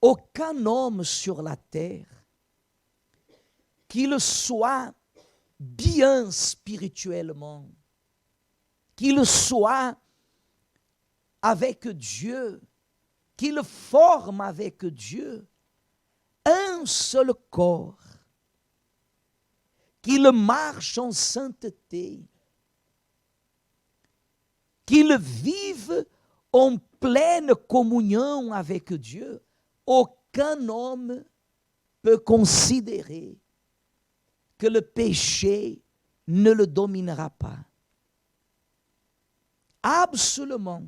aucun homme sur la terre, qu'il soit bien spirituellement, qu'il soit avec Dieu, qu'il forme avec Dieu un seul corps, qu'il marche en sainteté, qu'il vive en pleine communion avec Dieu, aucun homme peut considérer que le péché ne le dominera pas. Absolument.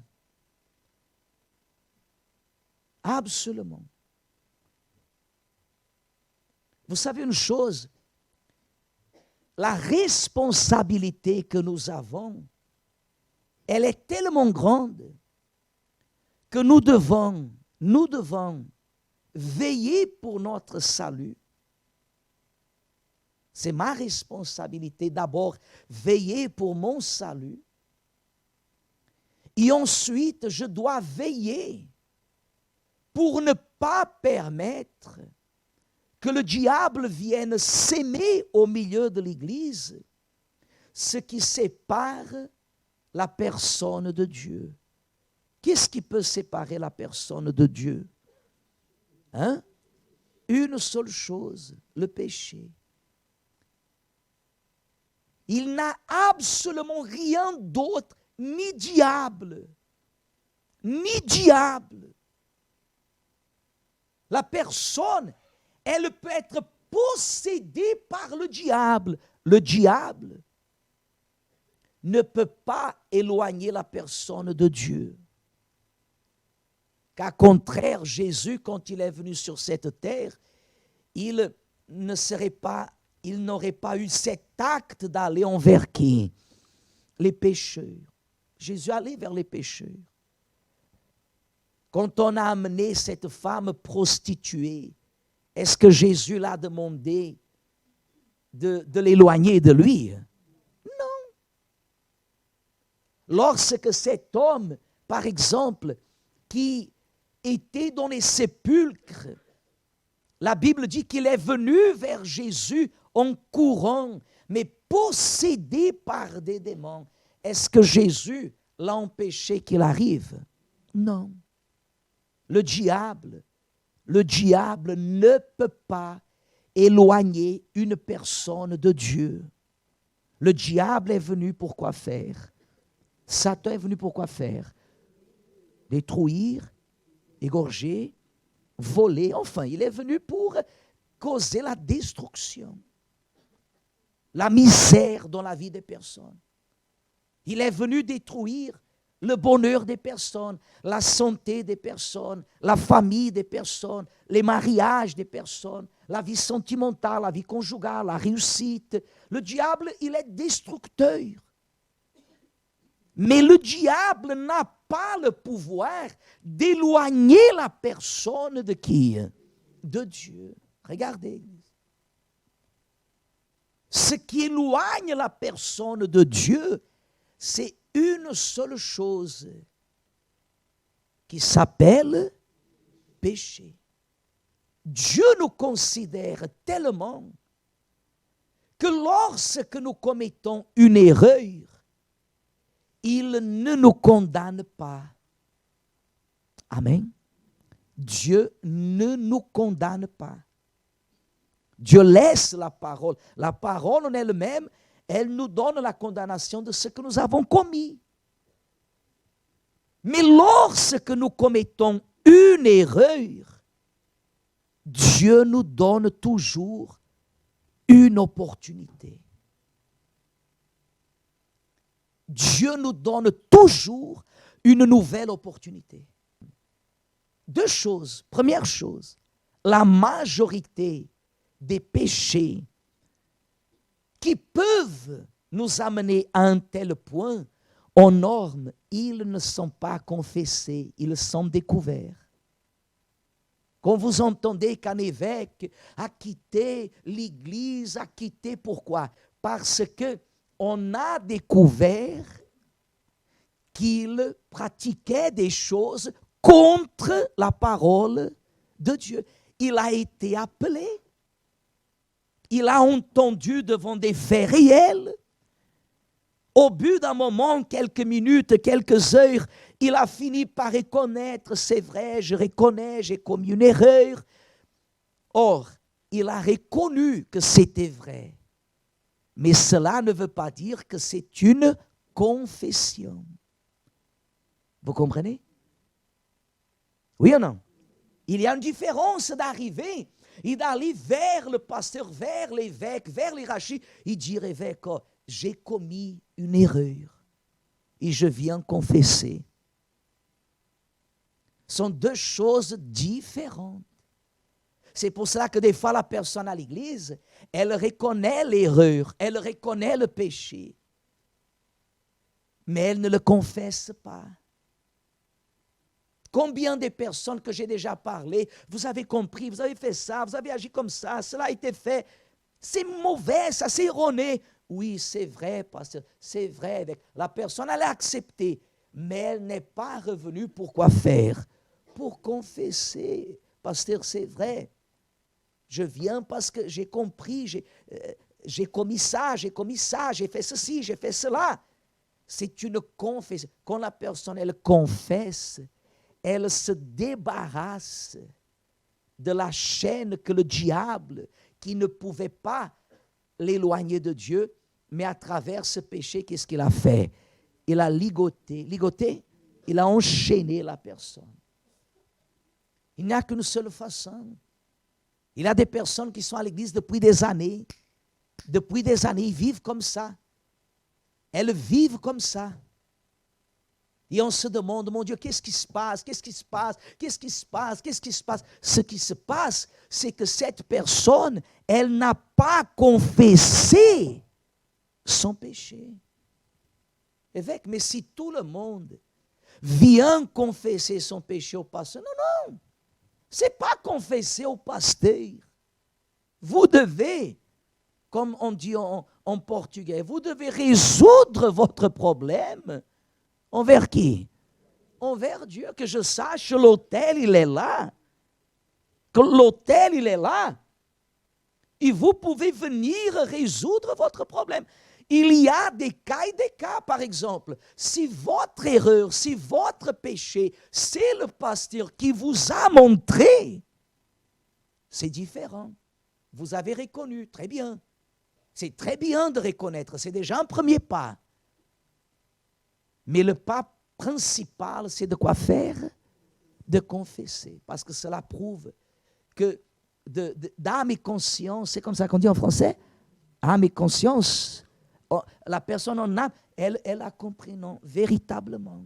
Absolument. Vous savez une chose, la responsabilité que nous avons, elle est tellement grande que nous devons veiller pour notre salut. C'est ma responsabilité d'abord veiller pour mon salut. Et ensuite, je dois veiller pour ne pas permettre que le diable vienne s'aimer au milieu de l'Église, ce qui sépare la personne de Dieu. Qu'est-ce qui peut séparer la personne de Dieu? Hein? Une seule chose, le péché. Il n'a absolument rien d'autre, ni diable. La personne, elle peut être possédée par le diable. Le diable ne peut pas éloigner la personne de Dieu. Qu'à contraire, Jésus, quand il est venu sur cette terre, il n'aurait pas eu cet acte d'aller envers qui? Les pécheurs. Jésus allait vers les pécheurs. Quand on a amené cette femme prostituée, est-ce que Jésus l'a demandé de l'éloigner de lui? Non. Lorsque cet homme, par exemple, qui était dans les sépulcres, la Bible dit qu'il est venu vers Jésus en courant, mais possédé par des démons. Est-ce que Jésus l'a empêché qu'il arrive? Non. Le diable ne peut pas éloigner une personne de Dieu. Le diable est venu pour quoi faire? Satan est venu pour quoi faire? Détruire, égorger, voler. Enfin, il est venu pour causer la destruction, la misère dans la vie des personnes. Il est venu détruire le bonheur des personnes, la santé des personnes, la famille des personnes, les mariages des personnes, la vie sentimentale, la vie conjugale, la réussite. Le diable, il est destructeur. Mais le diable n'a pas le pouvoir d'éloigner la personne de qui? De Dieu. Regardez. Ce qui éloigne la personne de Dieu, c'est une seule chose qui s'appelle péché. Dieu nous considère tellement que lorsque nous commettons une erreur, il ne nous condamne pas. Amen. Dieu ne nous condamne pas. Dieu laisse la parole. La parole en elle-même, elle nous donne la condamnation de ce que nous avons commis. Mais lorsque nous commettons une erreur, Dieu nous donne toujours une opportunité. Dieu nous donne toujours une nouvelle opportunité. Deux choses. Première chose, la majorité des péchés qui peuvent nous amener à un tel point, en norme, ils ne sont pas confessés, ils sont découverts. Quand vous entendez qu'un évêque a quitté l'Église, a quitté pourquoi? Parce qu'on a découvert qu'il pratiquait des choses contre la parole de Dieu. Il a été appelé. Il a entendu devant des faits réels. Au bout d'un moment, quelques minutes, quelques heures, il a fini par reconnaître, c'est vrai, je reconnais, j'ai commis une erreur. Or, il a reconnu que c'était vrai. Mais cela ne veut pas dire que c'est une confession. Vous comprenez? Oui ou non? Il y a une différence d'arriver et d'aller vers le pasteur, vers l'évêque, vers l'hierarchie et dire, évêque, oh, j'ai commis une erreur et je viens confesser. Ce sont deux choses différentes. C'est pour cela que des fois la personne à l'église, elle reconnaît l'erreur, elle reconnaît le péché, mais elle ne le confesse pas. Combien de personnes que j'ai déjà parlé, vous avez compris, vous avez fait ça, vous avez agi comme ça, cela a été fait, c'est mauvais, ça c'est erroné. Oui, c'est vrai, pasteur, c'est vrai. La personne, elle a accepté, mais elle n'est pas revenue pour quoi faire? Pour confesser. Pasteur, c'est vrai. Je viens parce que j'ai compris, j'ai commis ça, j'ai fait ceci, j'ai fait cela. C'est une confession. Quand la personne, elle confesse, elle se débarrasse de la chaîne que le diable, qui ne pouvait pas l'éloigner de Dieu, mais à travers ce péché, qu'est-ce qu'il a fait? Il a ligoté, il a enchaîné la personne. Il n'y a qu'une seule façon. Il y a des personnes qui sont à l'église depuis des années. Depuis des années, ils vivent comme ça. Elles vivent comme ça. Et on se demande, mon Dieu, qu'est-ce qui se passe? Qu'est-ce qui se passe? Qu'est-ce qui se passe? Qu'est-ce qui se passe? Ce qui se passe, c'est que cette personne, elle n'a pas confessé son péché. Évêque, mais si tout le monde vient confesser son péché au pasteur, non, ce n'est pas confesser au pasteur. Vous devez, comme on dit en portugais, vous devez résoudre votre problème. Envers qui? Envers Dieu. Que je sache, l'autel, il est là. Que l'autel, il est là. Et vous pouvez venir résoudre votre problème. Il y a des cas et des cas, par exemple. Si votre erreur, si votre péché, c'est le pasteur qui vous a montré, c'est différent. Vous avez reconnu, très bien. C'est très bien de reconnaître, c'est déjà un premier pas. Mais le pas principal, c'est de quoi faire? De confesser. Parce que cela prouve que d'âme et conscience, c'est comme ça qu'on dit en français, âme et conscience, la personne en âme, elle a compris, non, véritablement.